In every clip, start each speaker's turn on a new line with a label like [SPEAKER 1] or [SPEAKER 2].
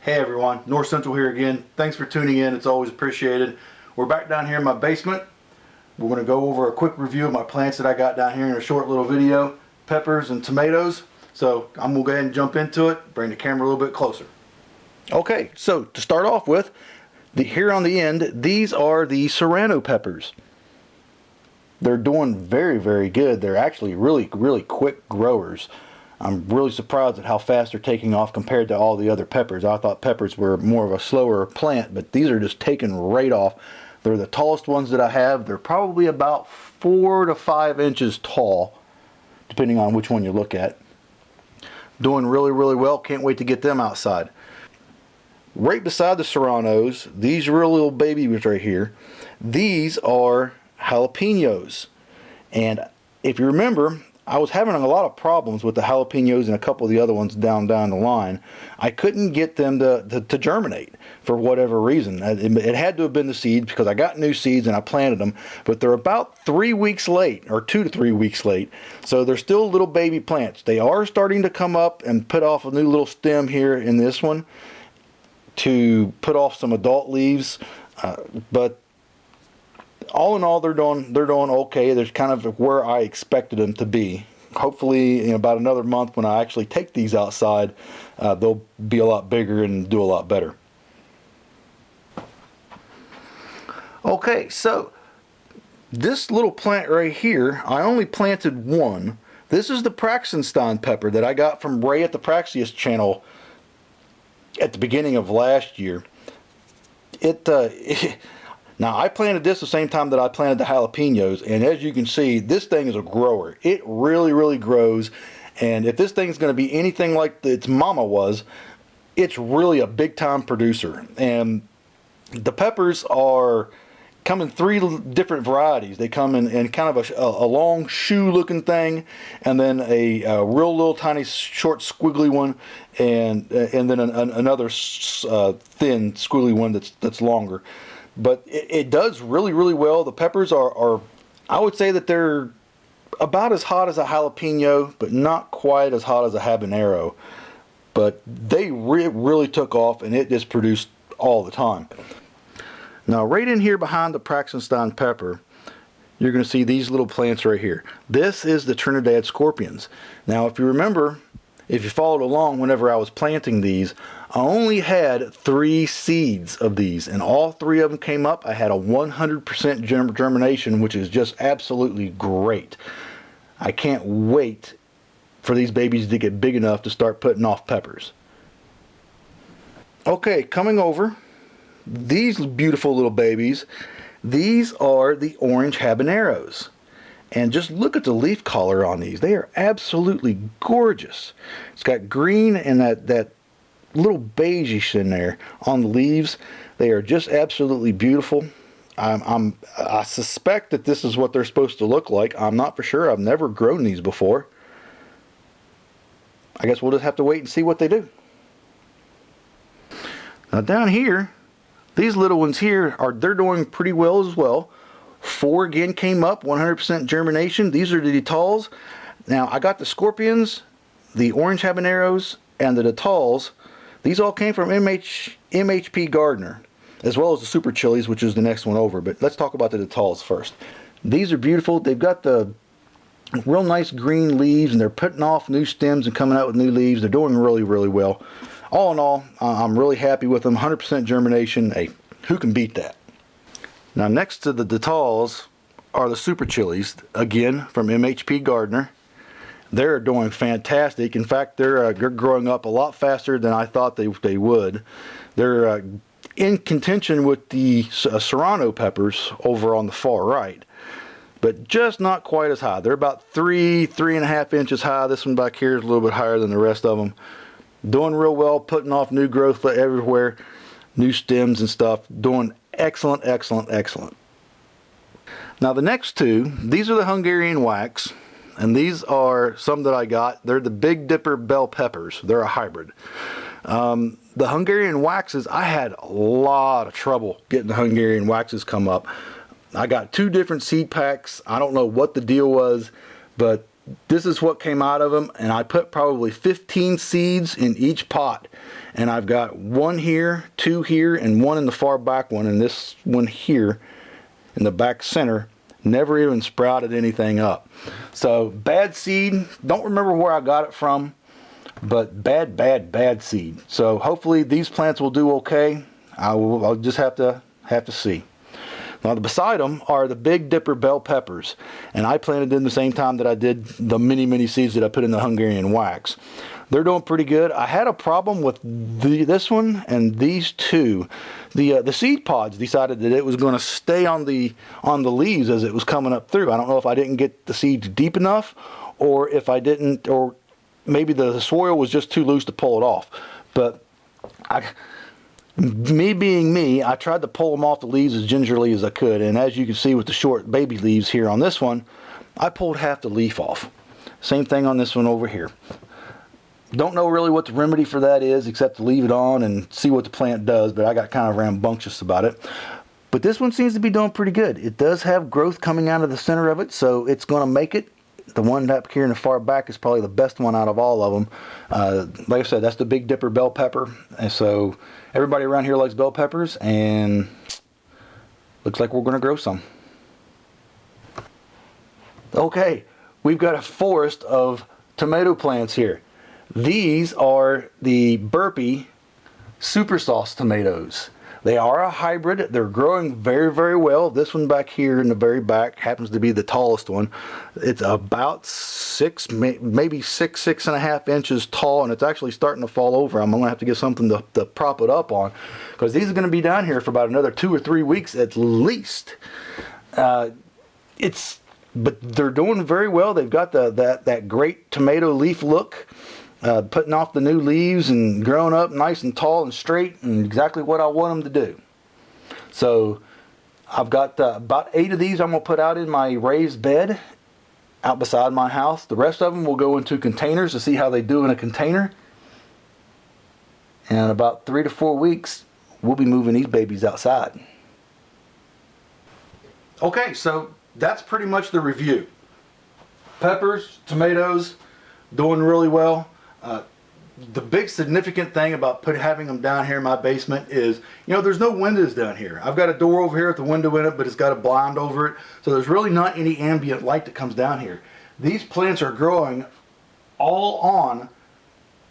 [SPEAKER 1] Hey everyone, North Central here again. Thanks for tuning in, it's always appreciated. We're back down here in my basement. We're going to go over a quick review of my plants that I got down here in a short little video. Peppers and tomatoes. So I'm going to go ahead and jump into it, bring the camera a little bit closer. Okay, so to start off with, here on the end, these are the serrano peppers. They're doing very good. They're actually really quick growers. I'm really surprised at how fast they're taking off compared to all the other peppers. I thought peppers were more of a slower plant, but these are just taking right off. They're the tallest ones that I have. They're probably about 4 to 5 inches tall, depending on which one you look at. Doing really well. Can't wait to get them outside. Right beside the serranos, these real little babies right here, these are jalapenos. And if you remember, I was having a lot of problems with the jalapenos and a couple of the other ones down the line. I couldn't get them to germinate for whatever reason. It had to have been the seeds, because I got new seeds and I planted them, but they're about 3 weeks late, or 2 to 3 weeks late. So they're still little baby plants. They are starting to come up and put off a new little stem here in this one to put off some adult leaves, but all in all, they're doing okay. They're kind of where I expected them to be. Hopefully, in about another month, when I actually take these outside, they'll be a lot bigger and do a lot better. Okay, so this little plant right here, I only planted one. This is the Praxenstein pepper that I got from Ray at the Praxius channel at the beginning of last year. Now, I planted this the same time that I planted the jalapenos, and as you can see, this thing is a grower. It really grows, and if this thing's going to be anything like its mama was, it's really a big-time producer. And the peppers come in 3 different varieties. They come in kind of a long shoe-looking thing, and then a real little tiny short squiggly one, and then another thin squiggly one that's longer. But it does really well. The peppers are, I would say that they're about as hot as a jalapeno, but not quite as hot as a habanero. But they really took off, and it just produced all the time. Now, right in here behind the Praxenstein pepper, you're going to see these little plants right here. This is the Trinidad scorpions. Now, if you remember, if you followed along whenever I was planting these, I only had 3 seeds of these, and all 3 of them came up. I had a 100% germination, which is just absolutely great. I can't wait for these babies to get big enough to start putting off peppers. Okay, coming over, these beautiful little babies, these are the orange habaneros. And just look at the leaf color on these. They are absolutely gorgeous. It's got green and that little beigeish in there on the leaves. They are just absolutely beautiful. I suspect that this is what they're supposed to look like. I'm not for sure. I've never grown these before. I guess we'll just have to wait and see what they do. Now down here, these little ones here they're doing pretty well as well. 4 again came up, 100% germination. These are the Detals. Now I got the scorpions, the orange habaneros, and the Detals. These all came from MHP Gardener, as well as the super chilies, which is the next one over. But let's talk about the Detals first. These are beautiful. They've got the real nice green leaves, and they're putting off new stems and coming out with new leaves. They're doing really well. All in all, I'm really happy with them. 100% germination. Hey, who can beat that? Now next to the Detals are the super chilies, again from MHP Gardener. They're doing fantastic. In fact, they're growing up a lot faster than I thought they would. They're in contention with the serrano peppers over on the far right, but just not quite as high. They're about 3.5 inches high. This one back here is a little bit higher than the rest of them. Doing real well, putting off new growth everywhere, new stems and stuff. Doing excellent. Now the next 2, these are the Hungarian wax, and these are some that I got. They're the Big Dipper bell peppers. They're a hybrid. The Hungarian waxes, I had a lot of trouble getting the Hungarian waxes come up. I got 2 different seed packs. I don't know what the deal was, but this is what came out of them, and I put probably 15 seeds in each pot, and I've got one here, two here, and one in the far back one, and this one here in the back center never even sprouted anything up. So bad seed. Don't remember where I got it from, but bad seed. So hopefully these plants will do okay. I'll just have to see. Now beside them are the Big Dipper bell peppers, and I planted them the same time that I did the mini seeds that I put in the Hungarian wax. They're doing pretty good. I had a problem with this one and these two. The seed pods decided that it was going to stay on the leaves as it was coming up through. I don't know if I didn't get the seeds deep enough, or if I didn't, or maybe the soil was just too loose to pull it off. But me being me, I tried to pull them off the leaves as gingerly as I could, and as you can see with the short baby leaves here on this one, I pulled half the leaf off. Same thing on this one over here. Don't know really what the remedy for that is, except to leave it on and see what the plant does, but I got kind of rambunctious about it. But this one seems to be doing pretty good. It does have growth coming out of the center of it, so it's going to make it. The one up here in the far back is probably the best one out of all of them. Like I said, that's the Big Dipper bell pepper. And so everybody around here likes bell peppers, and looks like we're going to grow some. Okay, we've got a forest of tomato plants here. These are the Burpee super sauce tomatoes. They are a hybrid. They're growing very well. This one back here in the very back happens to be the tallest one. It's about maybe six and a half inches tall, and it's actually starting to fall over. I'm gonna have to get something to prop it up on, because these are gonna be down here for about another 2 or 3 weeks at least. But they're doing very well. They've got that great tomato leaf look. Putting off the new leaves and growing up nice and tall and straight, and exactly what I want them to do. So I've got about 8 of these I'm going to put out in my raised bed out beside my house. The rest of them will go into containers to see how they do in a container. And in about 3 to 4 weeks, we'll be moving these babies outside. Okay, so that's pretty much the review. Peppers, tomatoes, doing really well. The big significant thing about having them down here in my basement is, you know, there's no windows down here. I've got a door over here with the window in it, but it's got a blind over it, so there's really not any ambient light that comes down here. These plants are growing all on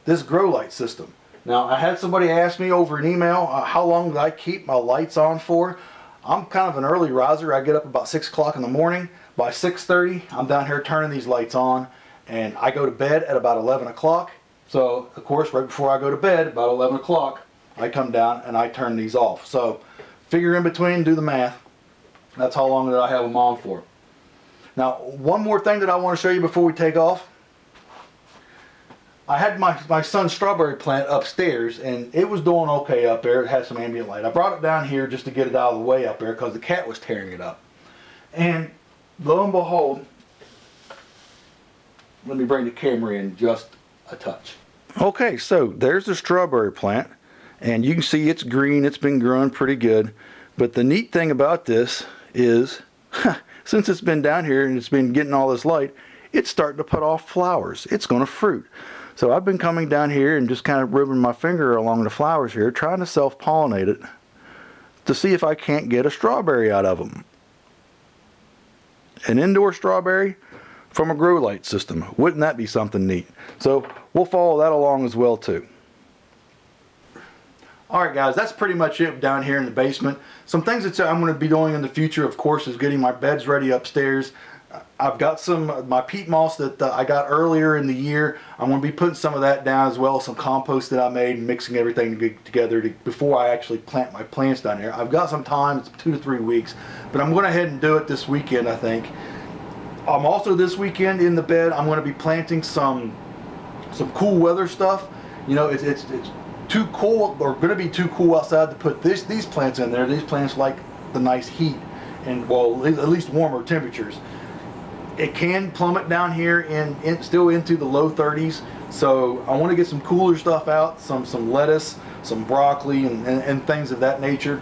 [SPEAKER 1] this grow light system. Now, I had somebody ask me over an email, how long do I keep my lights on for? I'm kind of an early riser. I get up about 6 o'clock in the morning. By 6:30, I'm down here turning these lights on, and I go to bed at about 11 o'clock. So, of course, right before I go to bed, about 11 o'clock, I come down and I turn these off. So, figure in between, do the math. That's how long that I have them on for. Now, one more thing that I want to show you before we take off. I had my son's strawberry plant upstairs, and it was doing okay up there. It had some ambient light. I brought it down here just to get it out of the way up there because the cat was tearing it up. And lo and behold, let me bring the camera in just a touch. Okay, so there's the strawberry plant, and you can see it's green. It's been growing pretty good. But the neat thing about this is, since it's been down here and it's been getting all this light, it's starting to put off flowers. It's going to fruit. So I've been coming down here and just kind of rubbing my finger along the flowers here, trying to self-pollinate it to see if I can't get a strawberry out of them. An indoor strawberry from a grow light system. Wouldn't that be something neat? So we'll follow that along as well too. Alright guys, that's pretty much it down here in the basement. Some things that I'm going to be doing in the future, of course, is getting my beds ready upstairs. I've got my peat moss that I got earlier in the year. I'm going to be putting some of that down, as well as some compost that I made, and mixing everything together before I actually plant my plants down here. I've got some time, it's 2 to 3 weeks, but I'm going to ahead and do it this weekend, I think. Also this weekend in the bed, I'm going to be planting some cool weather stuff. You know, it's too cool, or going to be too cool outside to put these plants in there. These plants like the nice heat and, well, at least warmer temperatures. It can plummet down here still into the low 30s, so I want to get some cooler stuff out, some lettuce, some broccoli, and things of that nature.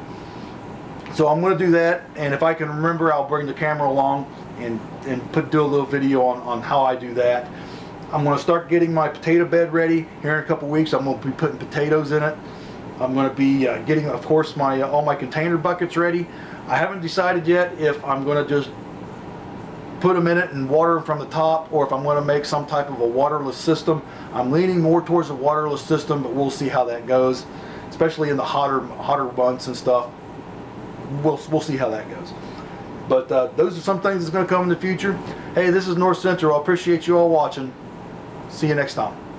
[SPEAKER 1] So I'm going to do that, and if I can remember, I'll bring the camera along and do a little video on how I do that. I'm going to start getting my potato bed ready here in a couple weeks. I'm going to be putting potatoes in it. I'm going to be getting, of course, my all my container buckets ready. I haven't decided yet if I'm going to just put them in it and water them from the top, or if I'm going to make some type of a waterless system. I'm leaning more towards a waterless system, but we'll see how that goes, especially in the hotter months and stuff. We'll see how that goes. But those are some things that's going to come in the future. Hey, this is North Central. I appreciate you all watching. See you next time.